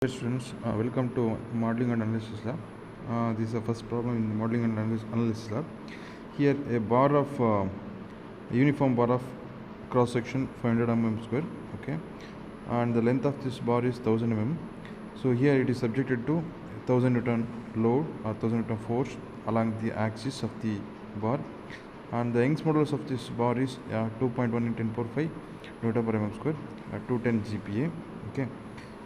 Dear students, welcome to Modeling and Analysis Lab. This is the first problem in the Modeling and Analysis Lab. Here, a uniform bar of cross section 500 mm square, okay, and the length of this bar is 1000 mm. So here it is subjected to 1000 Newton load or 1000 Newton force along the axis of the bar, and the Young's modulus of this bar is 2.1 in 10 power 5 Newton per mm square, 210 GPa, okay.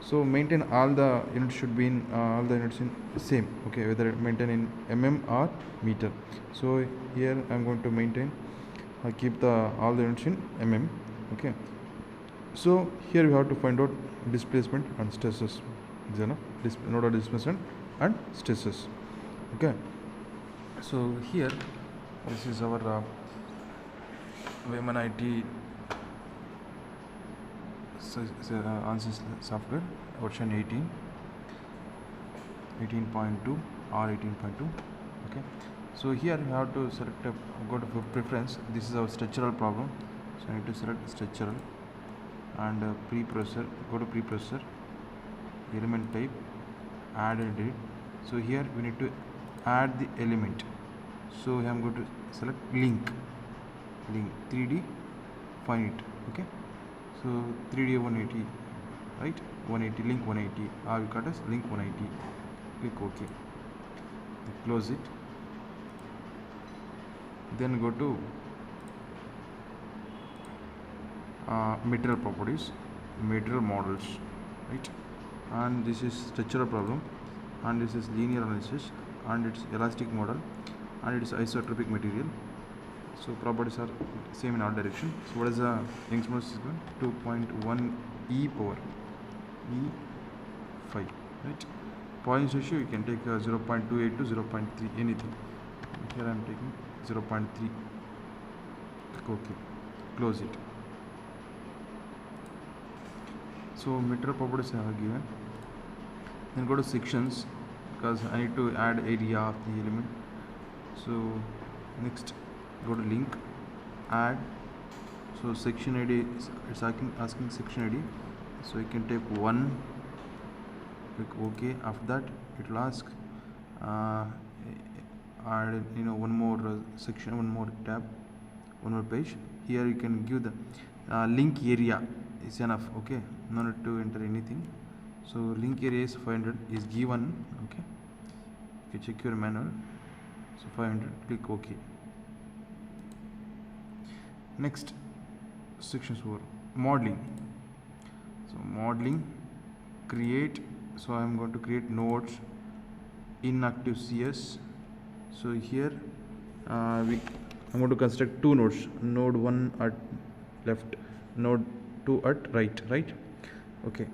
So maintain all the units should be in all the units in same, okay, whether maintain in mm or meter. So here I am going to maintain keep the all the units in mm, okay. So here we have to find out displacement and stresses, nodal displacement and stresses, okay. So here this is our Wayman IT ANSYS software version 18.2 or 18.2, okay. So here you have to select go to preference. This is our structural problem, so I need to select structural and preprocessor. Go to preprocessor, element type, add and delete. So here we need to add the element, so I am going to select link 3D, find it, okay. So 3D 180, right, 180, link 180, or we cut as link 180, click OK, close it, then go to material properties, material models, right, and this is structural problem, and this is linear analysis, and it's elastic model, and it is isotropic material. So properties are same in all direction. So what is the Young's modulus? 2.1 e power e5, right. Points ratio you can take 0.28 to 0.3, anything. Here I am taking 0.3. Okay, close it. So material properties are given. Then go to sections, because I need to add area of the element. So next go to link, add. So section ID, it's asking section ID, so you can take 1, click OK. After that it will ask add one more section, one more tab, one more page. Here you can give the link area is enough, okay, no need to enter anything. So link area is 500 is given, okay. You can check your manual. So 500, click OK. Next sections for modeling. So modeling, create. So I am going to create nodes in active CS. So here I'm going to construct two nodes, node 1 at left, node 2 at right, okay.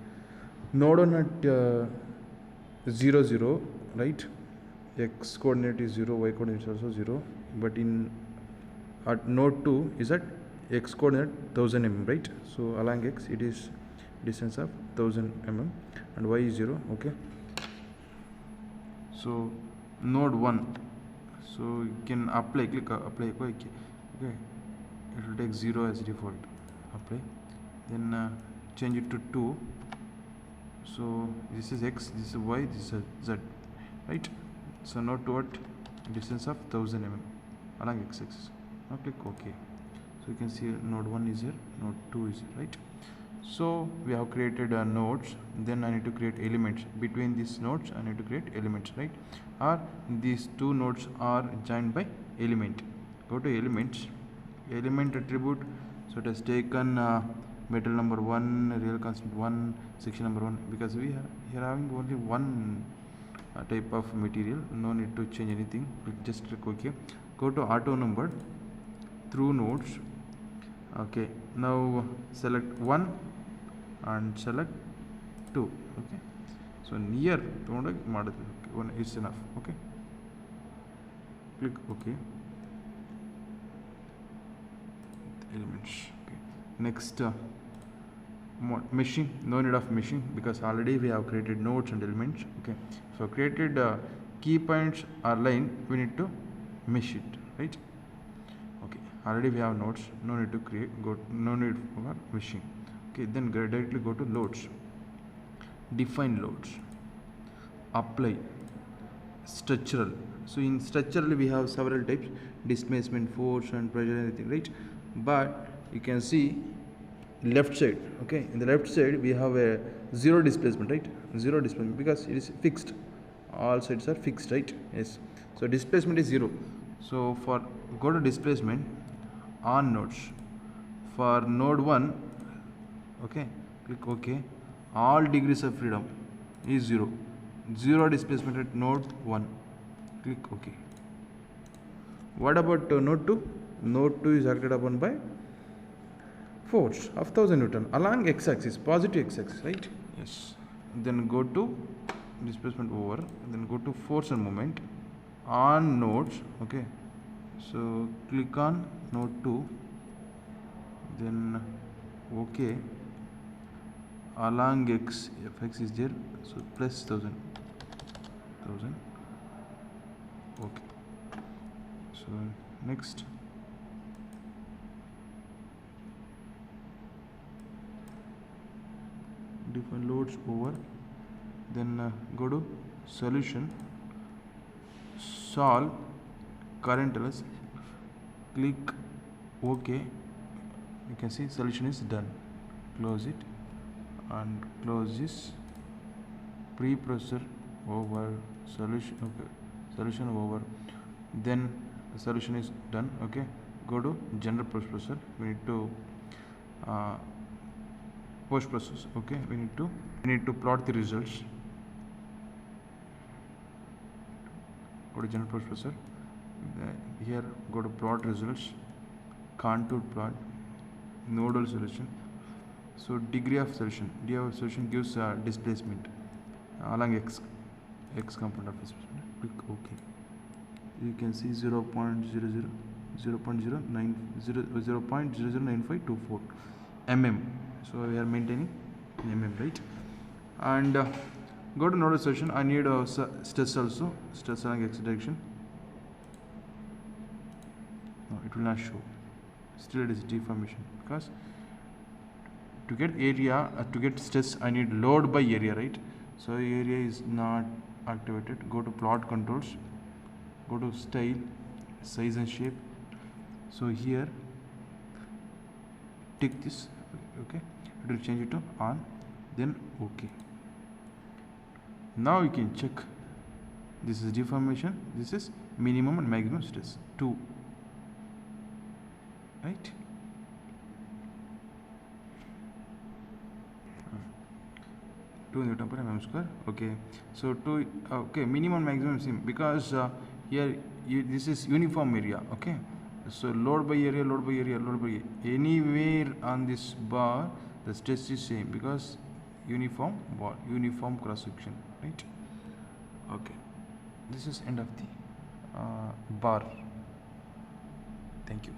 Node 1 at 0 0, right, x coordinate is 0, y coordinate is also 0, but in at node 2 is at x coordinate 1000 mm, right. So along x it is distance of 1000 mm and y is 0, okay. So node 1, so you can apply, click apply, okay, it will take 0 as default, apply, then change it to 2. So this is x, this is y, this is z, right. So node 2 at distance of 1000 mm along x axis. Now click OK. So you can see node 1 is here, node 2 is here, right. So we have created nodes. Then I need to create elements between these nodes. I need to create elements, right, or these two nodes are joined by element. Go to elements, element attribute. So it has taken metal number 1, real constant 1, section number 1, because we are here having only one type of material, no need to change anything. Just click OK. Go to auto number through nodes, okay. Now select 1 and select 2, okay. So near 1 is enough, okay. Click OK. Elements, okay. Next meshing, no need of meshing because already we have created nodes and elements, okay. So created key points are line, we need to mesh it, right. Okay, already we have nodes, no need to create, no need for meshing, okay. Then directly go to loads. define loads, apply, structural. So in structural we have several types: displacement, force and pressure, anything, right? But you can see left side, okay, in the left side we have a zero displacement, right? Zero displacement because it is fixed, all sides are fixed, right? Yes, so displacement is zero. So for go to displacement on nodes, for node 1, okay, click OK, all degrees of freedom is zero, zero displacement at node 1, click OK. What about node 2? Node 2 is acted upon by force of 1000 Newton along x-axis, positive x-axis, right? Yes. Then go to displacement over, then go to force and moment on nodes, okay. So click on node 2, then OK, along x, fx is there, so plus 1000, okay. So next, define loads over, then go to solution, solve current errors, click OK. You can see solution is done. Close it and close this preprocessor over solution, okay, solution over, then the solution is done, okay. Go to general processor, we need to post process, okay. We need to plot the results. Go to general processor, here go to plot results, contour plot, nodal solution. So degree of solution gives displacement along x component of displacement. Click OK. You can see 0.009524 mm. So we are maintaining mm, right? And go to nodal solution. I need stress also, stress along x direction. No, it will not show. Still it is deformation because to get area, to get stress, I need load by area, right? So area is not activated. Go to plot controls, go to style, size and shape. So here tick this, okay, it will change it to on, then OK. Now you can check, this is deformation, this is minimum and maximum stress 2, right? 2 Newton per mm square, okay. So 2, okay, minimum maximum same because here this is uniform area, okay. So load by area, load by area, load by area. Anywhere on this bar the stress is same because uniform bar, uniform cross section, right? Okay, this is end of the bar. Thank you.